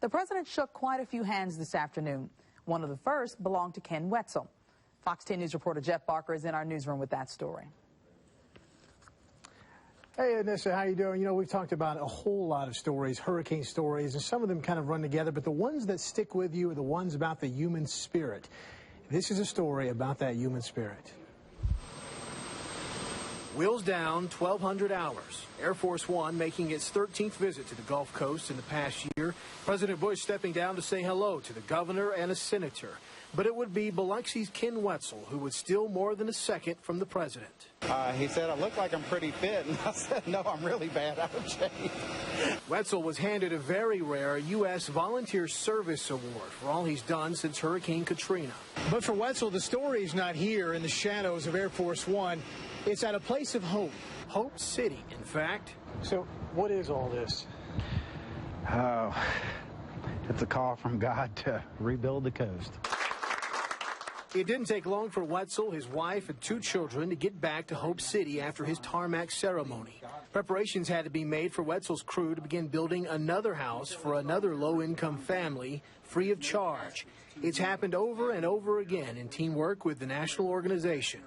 The president shook quite a few hands this afternoon. One of the first belonged to Ken Wetzel. Fox 10 News reporter Jeff Barker is in our newsroom with that story. Hey, Anissa, how you doing? You know, we've talked about a whole lot of stories, hurricane stories, and some of them kind of run together, but the ones that stick with you are the ones about the human spirit. This is a story about that human spirit. Wheels down, 1,200 hours. Air Force One making its 13th visit to the Gulf Coast in the past year. President Bush stepping down to say hello to the governor and a senator. But it would be Biloxi's Ken Wetzel who would steal more than a second from the president. He said, I look like I'm pretty fit. And I said, no, I'm really bad out of shape. Wetzel was handed a very rare U.S. Volunteer Service Award for all he's done since Hurricane Katrina. But for Wetzel, the story is not here in the shadows of Air Force One. It's at a place of hope. Hope City, in fact. So what is all this? Oh, it's a call from God to rebuild the coast. It didn't take long for Wetzel, his wife, and 2 children to get back to Hope City after his tarmac ceremony. Preparations had to be made for Wetzel's crew to begin building another house for another low-income family, free of charge. It's happened over and over again in teamwork with the national organization.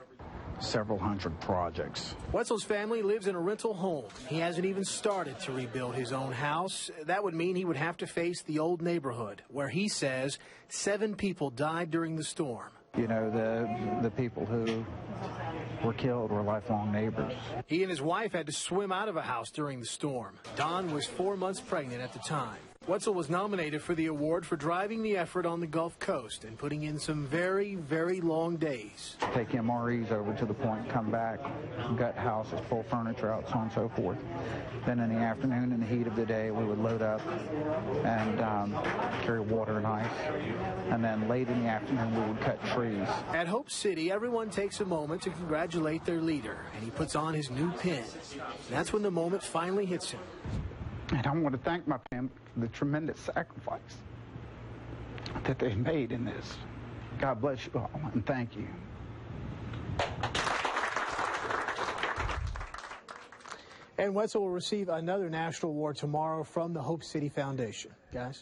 Several hundred projects. Wetzel's family lives in a rental home. He hasn't even started to rebuild his own house. That would mean he would have to face the old neighborhood, where he says 7 people died during the storm. You know, the people who were killed were lifelong neighbors. He and his wife had to swim out of a house during the storm. Dawn was 4 months pregnant at the time. Wetzel was nominated for the award for driving the effort on the Gulf Coast and putting in some very, very long days. Take MREs over to the point, come back, gut houses, pull furniture out, so on and so forth. Then in the afternoon, in the heat of the day, we would load up and carry water and ice. And then late in the afternoon, we would cut trees. At Hope City, everyone takes a moment to congratulate their leader, and he puts on his new pin. That's when the moment finally hits him. And I want to thank my family for the tremendous sacrifice that they've made in this. God bless you all, and thank you. And Wetzel will receive another national award tomorrow from the Hope City Foundation. Guys?